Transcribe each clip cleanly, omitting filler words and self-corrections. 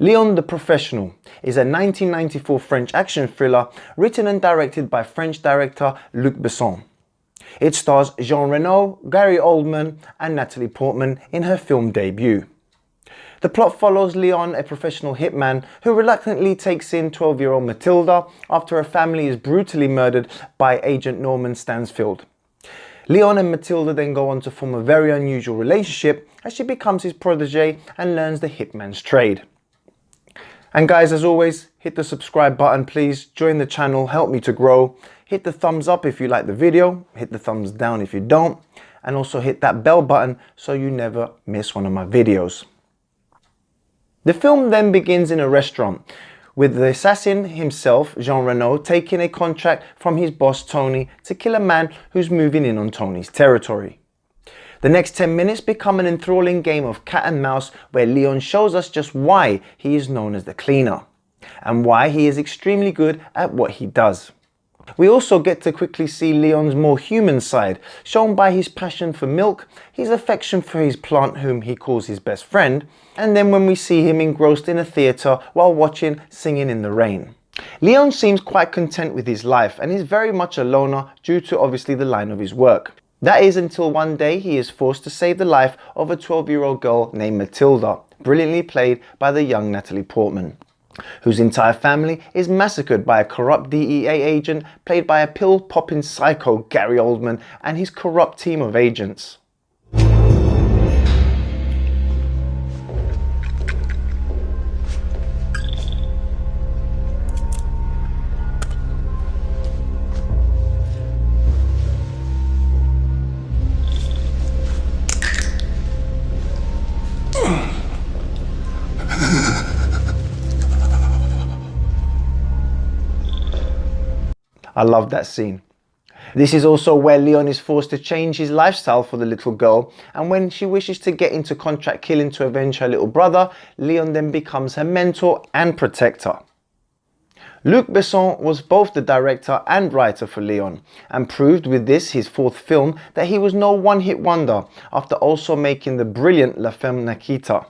Leon the Professional is a 1994 French action thriller written and directed by French director Luc Besson. It stars Jean Reno, Gary Oldman and Natalie Portman in her film debut. The plot follows Leon, a professional hitman who reluctantly takes in 12-year-old Matilda after her family is brutally murdered by Agent Norman Stansfield. Leon and Matilda then go on to form a very unusual relationship as she becomes his protege and learns the hitman's trade. And guys, as always, hit the subscribe button please, join the channel, help me to grow. Hit the thumbs up if you like the video, hit the thumbs down if you don't, and also hit that bell button so you never miss one of my videos. The film then begins in a restaurant, with the assassin himself, Jean Reno, taking a contract from his boss Tony to kill a man who's moving in on Tony's territory. The next 10 minutes become an enthralling game of cat and mouse where Leon shows us just why he is known as the cleaner, and why he is extremely good at what he does. We also get to quickly see Leon's more human side, shown by his passion for milk, his affection for his plant whom he calls his best friend, and then when we see him engrossed in a theatre while watching Singing in the Rain. Leon seems quite content with his life and is very much a loner due to obviously the line of his work. That is until one day he is forced to save the life of a 12-year-old girl named Matilda, brilliantly played by the young Natalie Portman, whose entire family is massacred by a corrupt DEA agent played by a pill-popping psycho Gary Oldman and his corrupt team of agents. I love that scene. This is also where Leon is forced to change his lifestyle for the little girl, and when she wishes to get into contract killing to avenge her little brother, Leon then becomes her mentor and protector. Luc Besson was both the director and writer for Leon, and proved with this, his fourth film, that he was no one-hit wonder after also making the brilliant La Femme Nikita.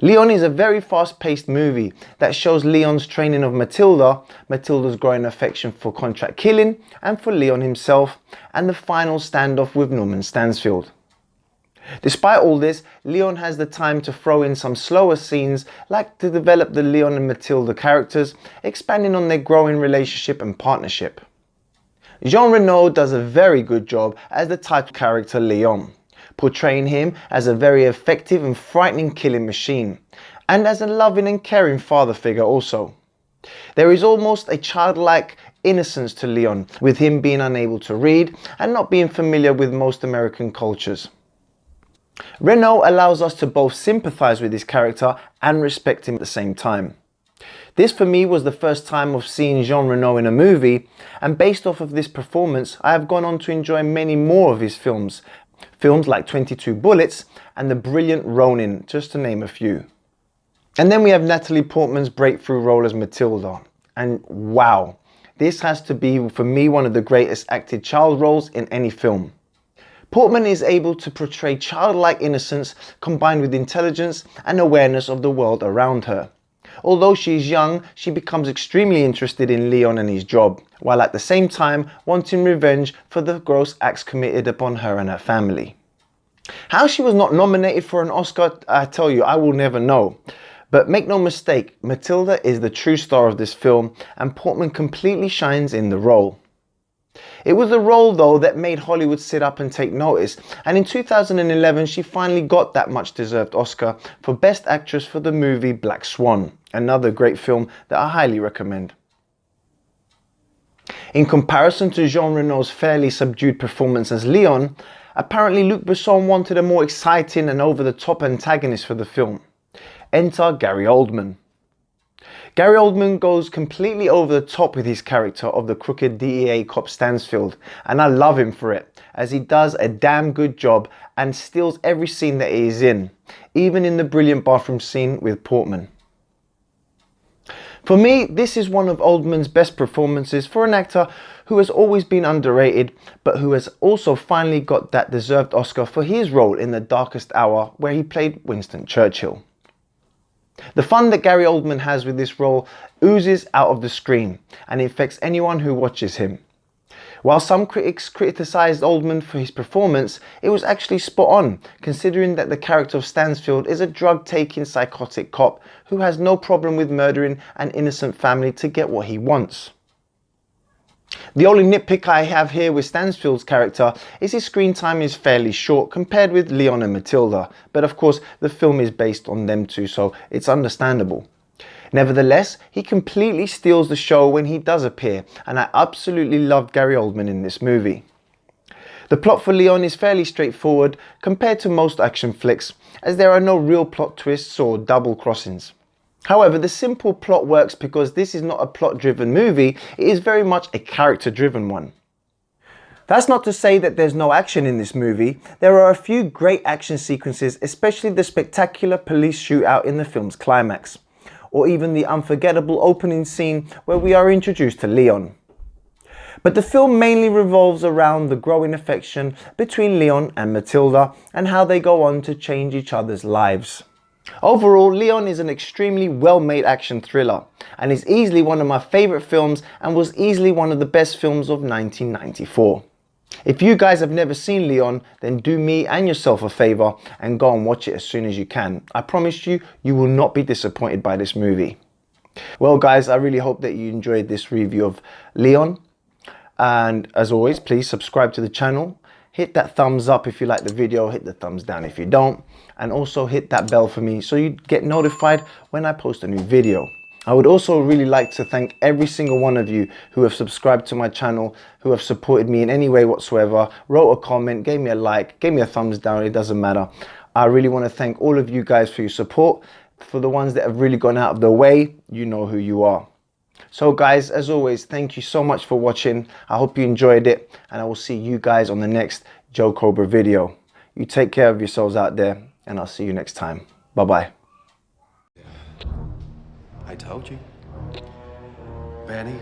Leon is a very fast-paced movie that shows Leon's training of Matilda, Matilda's growing affection for contract killing and for Leon himself, and the final standoff with Norman Stansfield. Despite all this, Leon has the time to throw in some slower scenes like to develop the Leon and Matilda characters, expanding on their growing relationship and partnership. Jean Reno does a very good job as the title character Leon, portraying him as a very effective and frightening killing machine, and as a loving and caring father figure also. There is almost a childlike innocence to Leon, with him being unable to read and not being familiar with most American cultures. Reno allows us to both sympathize with his character and respect him at the same time. This for me was the first time of seeing Jean Reno in a movie, and based off of this performance I have gone on to enjoy many more of his films. Films like 22 Bullets and the brilliant Ronin, just to name a few. And then we have Natalie Portman's breakthrough role as Matilda. And wow, this has to be for me one of the greatest acted child roles in any film. Portman is able to portray childlike innocence combined with intelligence and awareness of the world around her. Although she is young, she becomes extremely interested in Leon and his job, while at the same time wanting revenge for the gross acts committed upon her and her family. How she was not nominated for an Oscar, I tell you, I will never know. But make no mistake, Matilda is the true star of this film, and Portman completely shines in the role. It was the role though that made Hollywood sit up and take notice, and in 2011 she finally got that much deserved Oscar for Best Actress for the movie Black Swan, another great film that I highly recommend. In comparison to Jean Reno's fairly subdued performance as Leon, apparently Luc Besson wanted a more exciting and over-the-top antagonist for the film. Enter Gary Oldman. Gary Oldman goes completely over the top with his character of the crooked DEA cop Stansfield, and I love him for it, as he does a damn good job and steals every scene that he is in, even in the brilliant bathroom scene with Portman. For me, this is one of Oldman's best performances for an actor who has always been underrated, but who has also finally got that deserved Oscar for his role in The Darkest Hour, where he played Winston Churchill. The fun that Gary Oldman has with this role oozes out of the screen and it affects anyone who watches him. While some critics criticised Oldman for his performance, it was actually spot on, considering that the character of Stansfield is a drug-taking psychotic cop who has no problem with murdering an innocent family to get what he wants. The only nitpick I have here with Stansfield's character is his screen time is fairly short compared with Leon and Matilda, but of course the film is based on them two, so it's understandable. Nevertheless, he completely steals the show when he does appear, and I absolutely loved Gary Oldman in this movie. The plot for Leon is fairly straightforward compared to most action flicks, as there are no real plot twists or double crossings. However, the simple plot works because this is not a plot-driven movie, it is very much a character-driven one. That's not to say that there's no action in this movie. There are a few great action sequences, especially the spectacular police shootout in the film's climax, or even the unforgettable opening scene where we are introduced to Leon. But the film mainly revolves around the growing affection between Leon and Matilda and how they go on to change each other's lives. Overall, Leon is an extremely well-made action thriller and is easily one of my favourite films and was easily one of the best films of 1994. If you guys have never seen Leon, then do me and yourself a favour and go and watch it as soon as you can. I promise you, you will not be disappointed by this movie. Well guys, I really hope that you enjoyed this review of Leon. And as always, please subscribe to the channel. Hit that thumbs up if you like the video, hit the thumbs down if you don't. And also hit that bell for me so you get notified when I post a new video. I would also really like to thank every single one of you who have subscribed to my channel, who have supported me in any way whatsoever, wrote a comment, gave me a like, gave me a thumbs down, it doesn't matter. I really want to thank all of you guys for your support. For the ones that have really gone out of their way, you know who you are. So guys, as always, thank you so much for watching. I hope you enjoyed it and I will see you guys on the next Joe Cobra video. You take care of yourselves out there and I'll see you next time. Bye-bye. I told you. Betty,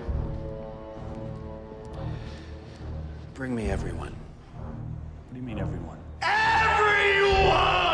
bring me everyone. What do you mean, everyone? Everyone!